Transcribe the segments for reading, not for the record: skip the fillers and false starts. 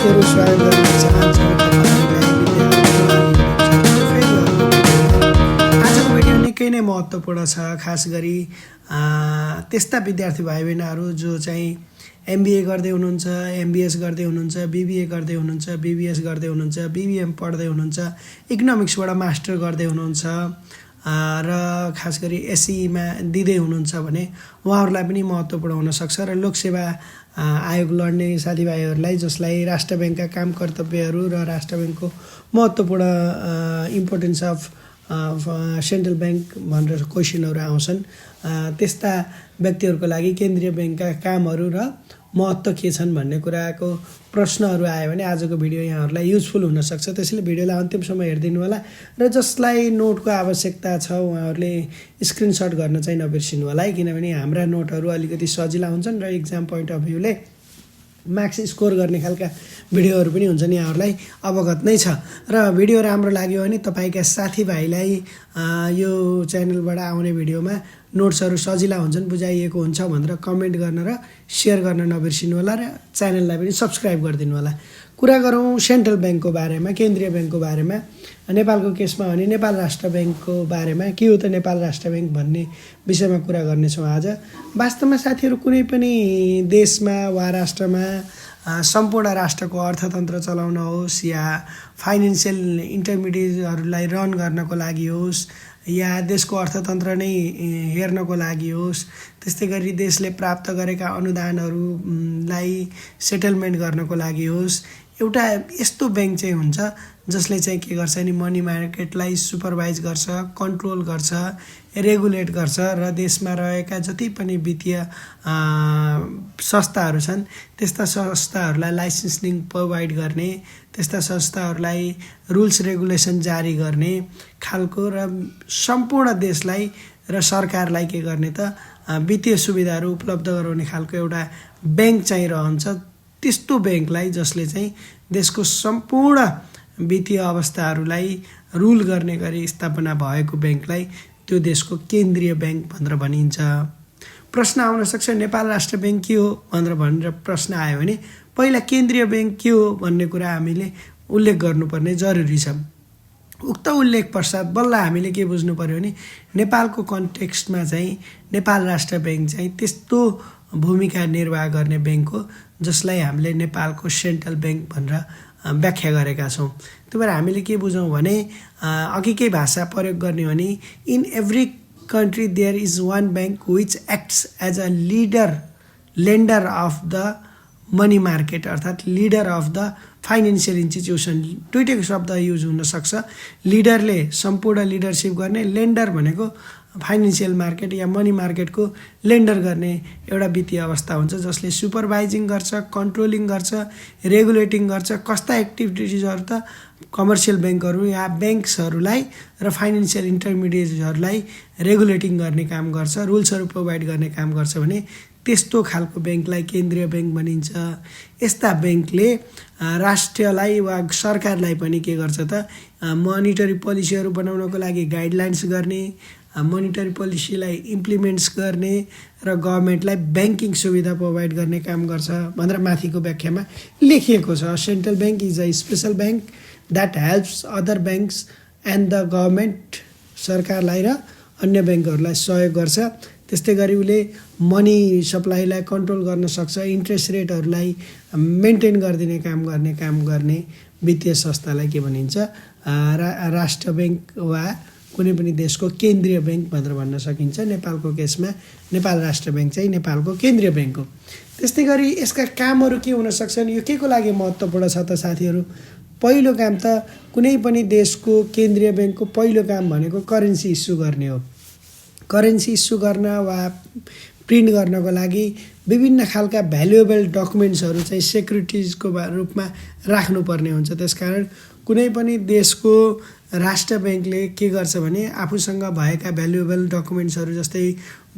साथीहरू स्वागत गर्न चाहन्छु तपाईँहरूलाई आजको भिडियो निकै नै महत्त्वपूर्ण छ, खास गरी त्यस्ता विद्यार्थी भाइ बहिनीहरू जो चाहिँ एमबिए गर्दै हुनुहुन्छ, एमबिएस गर्दै हुनुहुन्छ, बिबिए गर्दै हुनुहुन्छ, बिबिएस गर्दै हुनुहुन्छ, बिबिएम पढ्दै हुनुहुन्छ, इकोनोमिक्सबाट मास्टर गर्दै हुनुहुन्छ र खास गरी एसईमा दिँदै हुनुहुन्छ भने उहाँहरूलाई पनि महत्त्वपूर्ण हुनसक्छ र लोकसेवा आयोग लड्ने साथीभाइहरूलाई जसलाई राष्ट्र ब्याङ्कका काम कर्तव्यहरू र राष्ट्र ब्याङ्कको महत्त्वपूर्ण इम्पोर्टेन्स अफ सेन्ट्रल ब्याङ्क भनेर क्वेसनहरू आउँछन्, त्यस्ता व्यक्तिहरूको लागि केन्द्रीय ब्याङ्कका कामहरू र महत्त्व के छन् भन्ने कुराको प्रश्नहरू आयो भने आजको भिडियो यहाँहरूलाई युजफुल हुनसक्छ। त्यसैले भिडियोलाई अन्तिमसम्म हेरिदिनु होला र जसलाई नोटको आवश्यकता छ उहाँहरूले स्क्रिनसट गर्न चाहिँ नबिर्सिनु होला है, किनभने हाम्रा नोटहरू अलिकति सजिला हुन्छन् र इक्जाम पोइन्ट अफ भ्यूले मार्क्स स्कोर गर्ने खालका भिडियोहरू पनि हुन्छन्, यहाँहरूलाई अवगत नै छ। र भिडियो राम्रो लाग्यो भने तपाईँका साथीभाइलाई यो च्यानलबाट आउने भिडियोमा नोट्सहरू सजिला हुन्छन्, बुझाइएको हुन्छ भनेर कमेन्ट गर्न र सेयर गर्न नबिर्सिनु होला र च्यानललाई पनि सब्सक्राइब गरिदिनु होला। कुरा गरौँ सेन्ट्रल ब्याङ्कको बारेमा, केन्द्रीय ब्याङ्कको बारेमा। नेपालको केसमा भने नेपाल राष्ट्र ब्याङ्कको बारेमा के हो त नेपाल राष्ट्र ब्याङ्क भन्ने विषयमा कुरा गर्नेछौँ आज। वास्तवमा साथीहरू कुनै पनि देशमा वा राष्ट्रमा सम्पूर्ण राष्ट्रको अर्थतन्त्र चलाउन होस् या फाइनेन्सियल इन्टरमिडिएटहरूलाई रन गर्नको लागि होस् या देशको अर्थतन्त्र नै हेर्नको लागि होस्, त्यस्तै गरी देशले प्राप्त गरेका अनुदानहरूलाई सेटलमेन्ट गर्नको लागि होस्, एउटा यस्तो ब्याङ्क चाहिँ हुन्छ जसले चाहिँ के गर्छ नि मनी मार्केटलाई सुपरभाइज गर्छ, कन्ट्रोल गर्छ, रेगुलेट गर्छ र देशमा रहेका जति पनि वित्तीय संस्थाहरू छन् त्यस्ता संस्थाहरूलाई लाइसेन्सिङ प्रोभाइड गर्ने, त्यस्ता संस्थाहरूलाई रुल्स रेगुलेसन जारी गर्ने खालको र सम्पूर्ण देशलाई र सरकारलाई के गर्ने त वित्तीय सुविधाहरू उपलब्ध गराउने खालको एउटा ब्याङ्क चाहिँ रहन्छ। त्यस्तो ब्याङ्कलाई जसले चाहिँ देशको सम्पूर्ण वित्तीय अवस्थाहरूलाई रुल गर्ने गरी स्थापना भएको ब्याङ्कलाई त्यो देशको केन्द्रीय ब्याङ्क भनेर भनिन्छ। प्रश्न आउन सक्छ नेपाल राष्ट्र ब्याङ्क के हो भनेर प्रश्न आयो भने पहिला केन्द्रीय ब्याङ्क के हो भन्ने कुरा हामीले उल्लेख गर्नुपर्ने जरुरी छ। उक्त उल्लेख पश्चात बल्ल हामीले के बुझ्नु पर्यो भने नेपालको कन्टेक्स्टमा चाहिँ नेपाल राष्ट्र ब्याङ्क चाहिँ त्यस्तो भूमिका निर्वाह गर्ने ब्याङ्क हो जसलाई हामीले नेपालको सेन्ट्रल ब्याङ्क भनेर व्याख्या गरेका छौँ। त्यही भएर हामीले के बुझौँ भने अघिकै भाषा प्रयोग गर्ने हो भने in every country there is one bank which acts as a lender of the money market, अर्थात् leader of the financial institution. दुईटैको शब्द युज हुनसक्छ। लिडरले सम्पूर्ण लिडरसिप गर्ने, लेन्डर भनेको फाइनेन्सियल मार्केट या मनी मार्केटको लेन्डर गर्ने एउटा वित्तीय अवस्था हुन्छ जसले सुपरभाइजिङ गर्छ, कन्ट्रोलिङ गर्छ, रेगुलेटिङ गर्छ। कस्ता एक्टिभिटिजहरू त कमर्सियल ब्याङ्कहरू या ब्याङ्क्सहरूलाई र फाइनेन्सियल इन्टरमिडिएटहरूलाई रेगुलेटिङ गर्ने काम गर्छ, रुल्सहरू प्रोभाइड गर्ने काम गर्छ भने त्यस्तो खालको ब्याङ्कलाई केन्द्रीय ब्याङ्क भनिन्छ। यस्ता ब्याङ्कले राष्ट्रलाई वा सरकारलाई पनि के गर्छ त मोनिटरी पोलिसीहरू बनाउनको लागि गाइडलाइन्स गर्ने, मोनिटरी पोलिसीलाई इम्प्लिमेन्ट्स गर्ने र गभर्मेन्टलाई ब्याङ्किङ सुविधा प्रोभाइड गर्ने काम गर्छ भनेर माथिको व्याख्यामा लेखिएको छ। Central bank is a special bank that helps other banks and the government, सरकारलाई र अन्य ब्याङ्कहरूलाई सहयोग गर्छ। त्यस्तै गरी उसले मनी सप्लाईलाई कन्ट्रोल गर्न सक्छ, इन्ट्रेस्ट रेटहरूलाई मेन्टेन गरिदिने काम गर्ने वित्तीय संस्थालाई के भनिन्छ राष्ट्र ब्याङ्क वा कुनै पनि देशको केन्द्रीय ब्याङ्क भनेर भन्न सकिन्छ। नेपालको केसमा नेपाल राष्ट्र ब्याङ्क चाहिँ नेपालको केन्द्रीय ब्याङ्क हो। त्यस्तै गरी यसका कामहरू के हुन सक्छन्, यो के को लागि महत्त्वपूर्ण छ त साथीहरू? पहिलो काम त कुनै पनि देशको केन्द्रीय ब्याङ्कको पहिलो काम भनेको करेन्सी इस्यु गर्ने हो। करेन्सी इस्यु गर्न वा प्रिन्ट गर्नको लागि विभिन्न खालका भ्यालुएबल डकुमेन्ट्सहरू चाहिँ सेक्युरिटिजको रूपमा राख्नुपर्ने हुन्छ। त्यसकारण कुनै पनि देशको राष्ट्र ब्याङ्कले के गर्छ भने आफूसँग भएका भ्यालुएबल डकुमेन्ट्सहरू जस्तै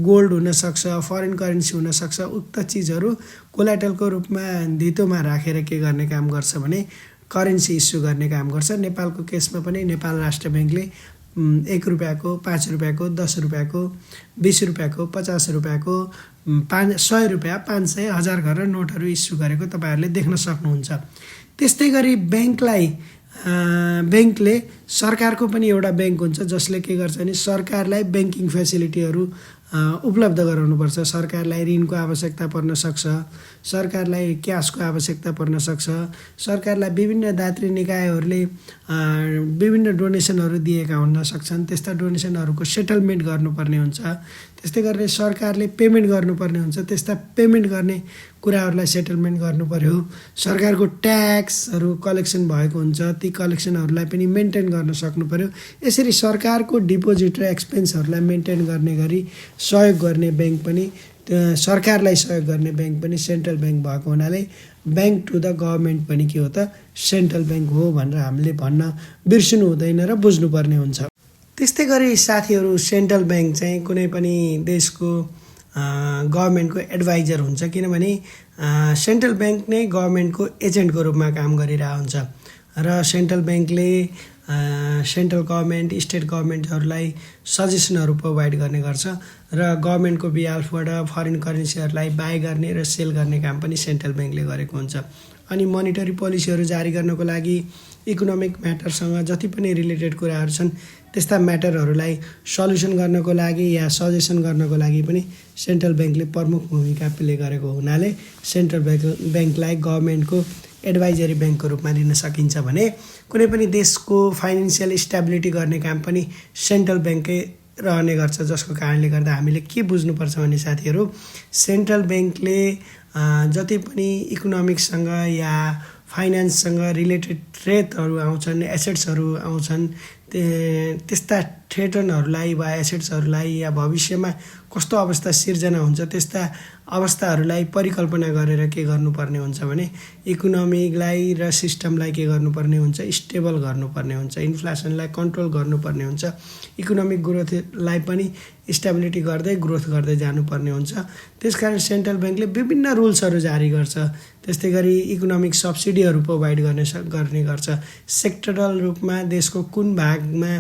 गोल्ड हुनसक्छ, फरेन करेन्सी हुनसक्छ, उक्त चिजहरू कोलाटरलको रूपमा धितोमा राखेर के गर्ने काम गर्छ भने करेन्सी इस्यु गर्ने काम गर्छ। नेपालको केसमा पनि नेपाल राष्ट्र ब्याङ्कले 1 रुपियाँको, 5 रुपियाँको, 10 रुपियाँको, 20 रुपियाँको, 50 रुपियाँको, 100 रुपियाँ, 500, 1000 गरेर नोटहरू इस्यु गरेको तपाईँहरूले देख्न सक्नुहुन्छ। त्यस्तै गरी ब्याङ्कले सरकारको पनि एउटा ब्याङ्क हुन्छ जसले के गर्छ भने सरकारलाई ब्याङ्किङ फेसिलिटीहरू उपलब्ध गराउनुपर्छ। सरकारलाई ऋणको आवश्यकता पर्न सक्छ, सरकारलाई क्यासको आवश्यकता पर्न सक्छ, सरकारलाई विभिन्न दात्री निकायहरूले विभिन्न डोनेसनहरू दिएका हुन सक्छन्, त्यस्ता डोनेसनहरूको सेटलमेन्ट गर्नुपर्ने हुन्छ। त्यस्तै गरेर सरकारले पेमेन्ट गर्नुपर्ने हुन्छ, त्यस्ता पेमेन्ट गर्ने कुराहरूलाई सेटलमेन्ट गर्नु पर्यो। सरकारको ट्याक्सहरू कलेक्सन भएको हुन्छ, ती कलेक्सनहरूलाई पनि मेन्टेन गर्न सक्नु पर्यो। यसरी सरकारको डिपोजिट र एक्सपेन्सहरूलाई मेन्टेन गर्ने गरी सहयोग गर्ने ब्याङ्क पनि, सरकारलाई सहयोग गर्ने ब्याङ्क पनि सेन्ट्रल ब्याङ्क भएको हुनाले ब्याङ्क टु द गभर्मेन्ट पनि के हो त सेन्ट्रल ब्याङ्क हो भनेर हामीले भन्न बिर्सिनु हुँदैन र बुझ्नुपर्ने हुन्छ। त्यस्तै गरी साथीहरू, सेन्ट्रल ब्याङ्क चाहिँ कुनै पनि देशको गभर्मेन्टको एडभाइजर हुन्छ, किनभने सेन्ट्रल ब्याङ्क नै गभर्मेन्टको एजेन्टको रूपमा काम गरिरहेको हुन्छ र सेन्ट्रल ब्याङ्कले सेन्ट्रल गभर्मेन्ट, स्टेट गभर्मेन्टहरूलाई सजेसनहरू प्रोभाइड गर्ने गर्छ र गभर्मेन्टको बिहाफबाट फरेन करेन्सीहरूलाई बाई गर्ने र सेल गर्ने काम पनि सेन्ट्रल ब्याङ्कले गरेको हुन्छ। अनि मोनिटरी पोलिसीहरू जारी गर्नको लागि इकोनोमिक म्याटरसँग जति पनि रिलेटेड कुराहरू छन् त्यस्ता म्याटरहरूलाई सल्युसन गर्नको लागि या सजेसन गर्नको लागि पनि सेन्ट्रल ब्याङ्कले प्रमुख भूमिका प्ले गरेको हुनाले सेन्ट्रल ब्याङ्कलाई गभर्मेन्टको एडभाइजरी ब्याङ्कको रूपमा लिन सकिन्छ भने कुनै पनि देशको फाइनेन्सियल स्टेबिलिटी गर्ने काम पनि सेन्ट्रल ब्याङ्कै रहने गर्छ। जसको कारणले गर्दा हामीले के बुझ्नुपर्छ भने साथीहरू, सेन्ट्रल ब्याङ्कले जति पनि इकोनोमिक्ससँग या फाइनेन्ससँग रिलेटेड ट्रेडहरू आउँछन्, एसेट्सहरू आउँछन्, त्यस्ता ट्रेडनहरूलाई वा एसेट्सहरूलाई या भविष्यमा कस्तो अवस्था सिर्जना हुन्छ त्यस्ता अवस्थाहरूलाई परिकल्पना गरेर के गर्नुपर्ने हुन्छ भने इकोनोमीलाई र सिस्टमलाई के गर्नुपर्ने हुन्छ, स्टेबल गर्नुपर्ने हुन्छ, इन्फ्लेसनलाई कन्ट्रोल गर्नुपर्ने हुन्छ, इकोनोमिक ग्रोथलाई पनि स्टेबिलिटी गर्दै ग्रोथ गर्दै जानुपर्ने हुन्छ। त्यसकारण सेन्ट्रल ब्याङ्कले विभिन्न रुल्सहरू जारी गर्छ। त्यस्तै गरी इकोनोमिक सब्सिडीहरू प्रोभाइड गर्ने गर्छ। सेक्टरल रूपमा देशको कुन भागमा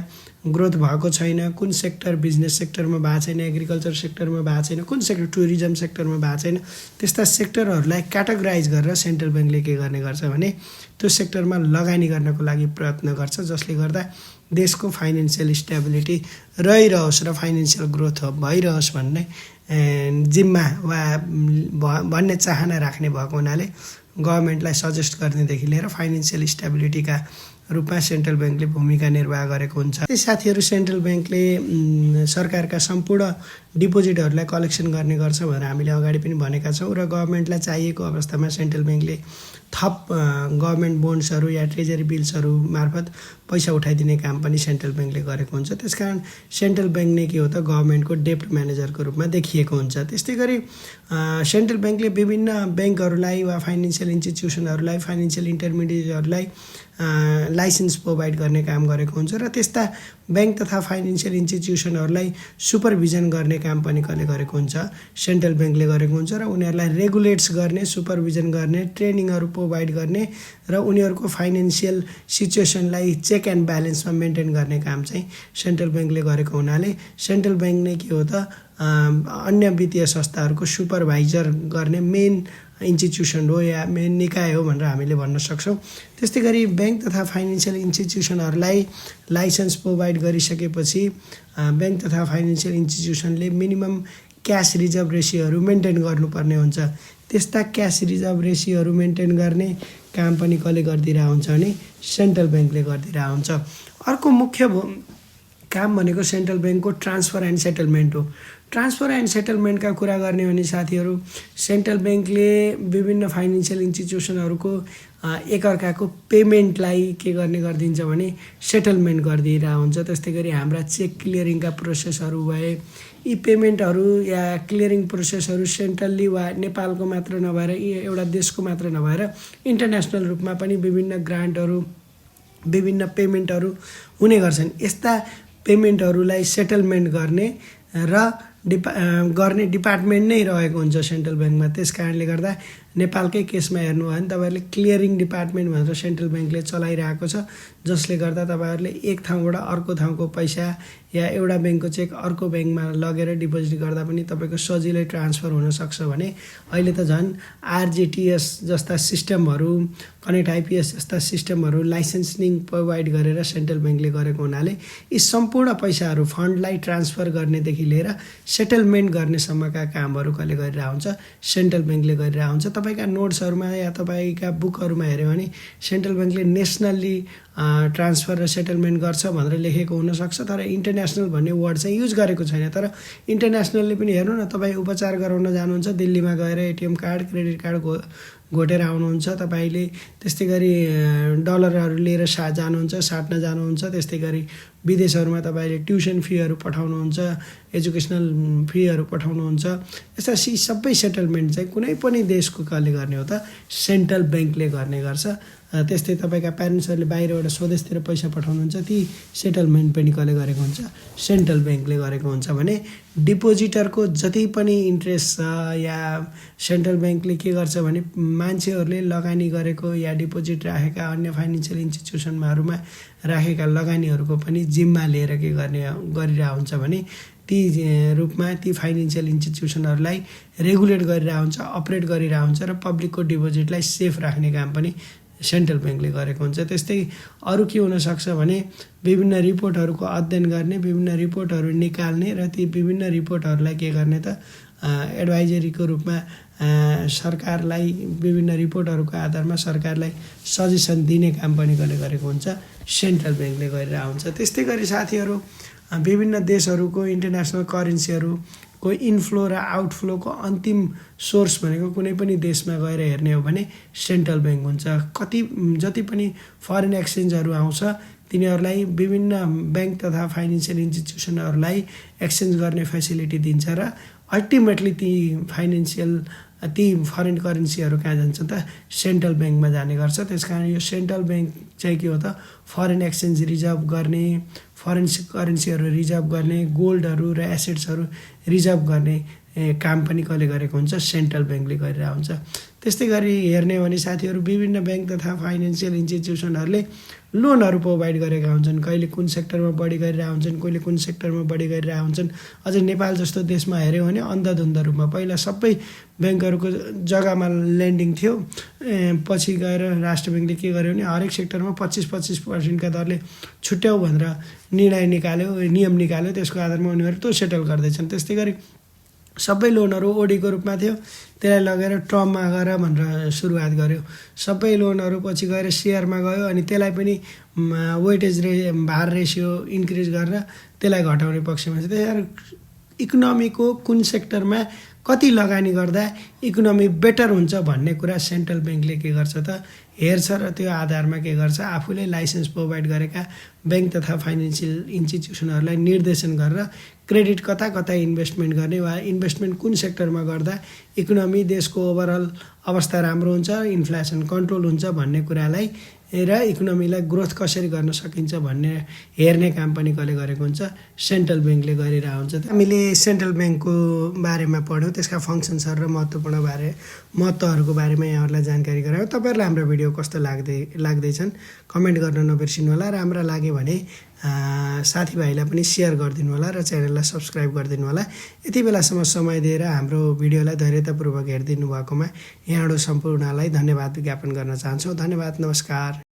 ग्रोथ भएको छैन, कुन सेक्टर बिजनेस सेक्टरमा भएको छैन, एग्रिकल्चर सेक्टरमा भएको छैन, कुन सेक्टर टुरिज्म सेक्टरमा भएको छैन, त्यस्ता सेक्टरहरूलाई क्याटेगोराइज गरेर सेन्ट्रल ब्याङ्कले के गर्ने गर्छ भने त्यो सेक्टरमा लगानी गर्नको लागि प्रयत्न गर्छ, जसले गर्दा देशको फाइनेन्सियल स्टेबिलिटी रहिरहोस् र फाइनेन्सियल ग्रोथ भइरहोस् भन्ने जिम्मा वा भन्ने चाहना राख्ने भएको हुनाले गभर्मेन्टलाई सजेस्ट गर्नेदेखि लिएर फाइनेन्सियल स्टेबिलिटीका रूपमा सेन्ट्रल ब्याङ्कले भूमिका निर्वाह गरेको हुन्छ। त्यही साथीहरू, सेन्ट्रल ब्याङ्कले सरकारका सम्पूर्ण डिपोजिटहरूलाई कलेक्सन गर्ने गर्छ भनेर हामीले अगाडि पनि भनेका छौँ र गभर्मेन्टलाई चाहिएको अवस्थामा सेन्ट्रल ब्याङ्कले थप गभर्मेन्ट बोन्ड्सहरू या ट्रेजरी बिल्सहरू मार्फत पैसा उठाइदिने काम पनि सेन्ट्रल ब्याङ्कले गरेको हुन्छ। त्यसकारण सेन्ट्रल ब्याङ्क नै के हो त गभर्मेन्टको डेप्ट म्यानेजरको रूपमा देखिएको हुन्छ। त्यस्तै गरी सेन्ट्रल ब्याङ्कले विभिन्न ब्याङ्कहरूलाई वा फाइनेन्सियल इन्स्टिट्युसनहरूलाई, फाइनेन्सियल इन्टरमिडिएटहरूलाई लाइसेन्स प्रोभाइड गर्ने काम गरेको हुन्छ र त्यस्ता ब्याङ्क तथा फाइनेन्सियल इन्स्टिट्युसनहरूलाई सुपरभिजन गर्ने काम पनि कसले गरेको हुन्छ, सेन्ट्रल ब्याङ्कले गरेको हुन्छ र उनीहरूलाई रेगुलेट्स गर्ने, सुपरभिजन गर्ने, ट्रेनिङहरू प्रोभाइड गर्ने र उनीहरूको फाइनेन्सियल सिचुएसनलाई चेक एन्ड ब्यालेन्समा मेन्टेन गर्ने काम चाहिँ सेन्ट्रल ब्याङ्कले गरेको हुनाले सेन्ट्रल ब्याङ्क नै के हो त अन्य वित्तीय संस्थाहरूको सुपरभाइजर गर्ने मेन इन्स्टिट्युसन हो या मेन निकाय हो भनेर हामीले भन्न सक्छौँ। त्यस्तै गरी ब्याङ्क तथा फाइनेन्सियल इन्स्टिट्युसनहरूलाई लाइसेन्स प्रोभाइड गरिसकेपछि ब्याङ्क तथा फाइनेन्सियल इन्स्टिट्युसनले मिनिमम क्यास रिजर्भ रेसियोहरू मेन्टेन गर्नुपर्ने हुन्छ। त्यस्ता क्यास रिजर्भ रेसियोहरू मेन्टेन गर्ने काम पनि कसले गरिदिरहेको हुन्छ भने सेन्ट्रल ब्याङ्कले गरिदिरहेको हुन्छ। अर्को मुख्य काम भनेको सेन्ट्रल ब्याङ्कको ट्रान्सफर एन्ड सेटलमेन्ट हो। ट्रान्सफर एन्ड सेटलमेन्टका कुरा गर्ने भने साथीहरू, सेन्ट्रल ब्याङ्कले विभिन्न फाइनेन्सियल इन्स्टिट्युसनहरूको एकअर्काको पेमेन्टलाई के गर्ने गरिदिन्छ भने सेटलमेन्ट गरिदिरहेको हुन्छ। त्यस्तै गरी हाम्रा चेक क्लियरिङका प्रोसेसहरू भए, यी पेमेन्टहरू या क्लियरिङ प्रोसेसहरू सेन्ट्रल्ली वा नेपालको मात्र नभएर एउटा देशको मात्र नभएर इन्टरनेसनल रूपमा पनि विभिन्न ग्रान्टहरू, विभिन्न पेमेन्टहरू हुने गर्छन्। यस्ता पेमेन्टहरूलाई सेटलमेन्ट गर्ने र गर्ने डिपार्टमेन्ट नै रहेको हुन्छ सेन्ट्रल ब्याङ्कमा। त्यस कारणले गर्दा नेपालकै केसमा हेर्नुभयो भने तपाईँहरूले क्लियरिङ डिपार्टमेन्ट भनेर सेन्ट्रल ब्याङ्कले चलाइरहेको छ, जसले गर्दा तपाईँहरूले एक ठाउँबाट अर्को ठाउँको पैसा या एउटा ब्याङ्कको चेक अर्को ब्याङ्कमा लगेर डिपोजिट गर्दा पनि तपाईँको सजिलै ट्रान्सफर हुनसक्छ भने अहिले त झन् आरजेटिएस जस्ता सिस्टमहरू, कनेक्ट आइपिएस जस्ता सिस्टमहरू लाइसेन्सिङ प्रोभाइड गरेर सेन्ट्रल ब्याङ्कले गरेको हुनाले यी सम्पूर्ण पैसाहरू फन्डलाई ट्रान्सफर गर्नेदेखि लिएर सेटलमेन्ट गर्नेसम्मका कामहरू कसले गरिरहेको हुन्छ? सेन्ट्रल ब्याङ्कले गरिरहेको हुन्छ। तपाईँका नोट्सहरूमा या तपाईँका बुकहरूमा हेऱ्यो भने सेन्ट्रल ब्याङ्कले नेसनल्ली ट्रान्सफर र सेटलमेन्ट गर्छ भनेर लेखेको हुनसक्छ, तर इन्टरनेसनल भन्ने वर्ड चाहिँ युज गरेको छैन। तर इन्टरनेसनलले पनि हेर्नु न, तपाईँ उपचार गराउन जानुहुन्छ, दिल्लीमा गएर एटिएम कार्ड, क्रेडिट कार्ड घोटेर आउनुहुन्छ, तपाईँले त्यस्तै गरी डलरहरू लिएर जानुहुन्छ, साट्न जानुहुन्छ, त्यस्तै गरी विदेशहरूमा तपाईँले ट्युसन फीहरू पठाउनुहुन्छ, एजुकेसनल फीहरू पठाउनुहुन्छ, यस्ता सबै सेटलमेन्ट चाहिँ कुनै पनि देशको कसले गर्ने हो त? सेन्ट्रल ब्याङ्कले गर्ने गर्छ। त्यस्तै तपाईँका प्यारेन्ट्सहरूले बाहिरबाट स्वदेशतिर पैसा पठाउनुहुन्छ, ती सेटलमेन्ट पनि कसले गरेको हुन्छ? सेन्ट्रल ब्याङ्कले गरेको हुन्छ। भने डिपोजिटरको जति पनि इन्ट्रेस्ट छ या सेन्ट्रल ब्याङ्कले के गर्छ भने मान्छेहरूले लगानी गरेको या डिपोजिट राखेका अन्य फाइनेन्सियल इन्स्टिट्युसनहरूमा राखेका लगानीहरूको पनि जिम्मा लिएर के गरिरहेको हुन्छ भने ती रूपमा ती फाइनेन्सियल इन्स्टिट्युसनहरूलाई रेगुलेट गरिरहेको हुन्छ, अपरेट गरिरहेको हुन्छ र पब्लिकको डिपोजिटलाई सेफ राख्ने काम पनि सेन्ट्रल ब्याङ्कले गरेको हुन्छ। त्यस्तै अरू के हुनसक्छ भने विभिन्न रिपोर्टहरूको अध्ययन गर्ने, विभिन्न रिपोर्टहरू निकाल्ने र ती विभिन्न रिपोर्टहरूलाई के गर्ने त? एडभाइजरीको रूपमा सरकारलाई विभिन्न रिपोर्टहरूको आधारमा सरकारलाई सजेसन दिने काम पनि कसले गरेको हुन्छ? सेन्ट्रल ब्याङ्कले गरिरहेको हुन्छ। त्यस्तै गरी साथीहरू, विभिन्न देशहरूको इन्टरनेसनल करेन्सीहरूको इनफ्लो र आउटफ्लोको अन्तिम सोर्स भनेको कुनै पनि देशमा गएर हेर्ने हो भने सेन्ट्रल ब्याङ्क हुन्छ। जति पनि फरेन एक्सचेन्जहरू आउँछ तिनीहरूलाई विभिन्न ब्याङ्क तथा फाइनेन्सियल इन्स्टिट्युसनहरूलाई एक्सचेन्ज गर्ने फेसिलिटी दिन्छ र अल्टिमेटली ती फरेन करेन्सीहरू कहाँ जान्छ त? सेन्ट्रल ब्याङ्कमा जाने गर्छ। त्यस कारण यो सेन्ट्रल ब्याङ्क चाहिँ के हो त? फरेन एक्सचेन्ज रिजर्भ गर्ने, फरेन करेन्सीहरू रिजर्भ गर्ने, गोल्डहरू र एसेट्सहरू रिजर्भ गर्ने काम पनि कसले गरेको हुन्छ? सेन्ट्रल ब्याङ्कले गरिरहेको हुन्छ। त्यस्तै गरी हेर्ने हो भने साथीहरू, विभिन्न ब्याङ्क तथा फाइनेन्सियल इन्स्टिट्युसनहरूले लोनहरू प्रोभाइड गरेका हुन्छन्। कहिले कुन सेक्टरमा बढी गरिरहेका हुन्छन्, कहिले कुन सेक्टरमा बढी गरिरहेका हुन्छन्। अझ नेपाल जस्तो देशमा हेऱ्यौँ भने अन्धाधुन्ध रूपमा पहिला सबै ब्याङ्कहरूको जग्गामा लेन्डिङ थियो, पछि गएर राष्ट्र ब्याङ्कले के गर्यो भने हरेक सेक्टरमा 25% दरले छुट्याउ भनेर नियम निकाल्यो। त्यसको आधारमा उनीहरू त्यो सेटल गर्दैछन्। त्यस्तै गरी सबै लोनहरू ओडीको रूपमा थियो, त्यसलाई लगेर टर्ममा गएर भनेर सुरुवात गर्यो। सबै लोनहरू पछि गएर सेयरमा गयो, अनि त्यसलाई पनि वेटेज भार रेसियो इन्क्रिज गरेर त्यसलाई घटाउने पक्षमा छ। त्यही इकोनोमीको कुन सेक्टरमा कति लगानी गर्दा इकोनोमी बेटर हुन्छ भन्ने कुरा सेन्ट्रल ब्याङ्कले के गर्छ त? हेर्छ र त्यो आधारमा के गर्छ? आफूले लाइसेन्स प्रोभाइड गरेका ब्याङ्क तथा फाइनेन्सियल इन्स्टिट्युसनहरूलाई निर्देशन गरेर क्रेडिट कता कता इन्भेस्टमेन्ट गर्ने वा इन्भेस्टमेन्ट कुन सेक्टरमा गर्दा इकोनोमी देशको ओभरअल अवस्था राम्रो हुन्छ, इन्फ्लेसन कन्ट्रोल हुन्छ भन्ने कुरालाई र इकोनोमीलाई ग्रोथ कसरी गर्न सकिन्छ भन्ने हेर्ने काम पनि कसले गरेको हुन्छ? सेन्ट्रल ब्याङ्कले गरिरहेको हुन्छ। हामीले सेन्ट्रल ब्याङ्कको बारेमा पढ्यौँ, त्यसका फङ्सन्सहरू र महत्त्वहरूको बारेमा यहाँहरूलाई जानकारी गरायौँ। तपाईँहरूलाई हाम्रो भिडियो कस्तो लाग्दैछन् कमेन्ट गर्न नबिर्सिनु होला। राम्रा लाग्यो भने साथीभाइलाई पनि सेयर गरिदिनु होला र च्यानललाई सब्सक्राइब गरिदिनु होला। यति बेलासम्म समय दिएर हाम्रो भिडियोलाई धैर्यतापूर्वक हेरिदिनु भएकोमा यहाँहरू सम्पूर्णलाई धन्यवाद ज्ञापन गर्न चाहन्छौँ। धन्यवाद, नमस्कार।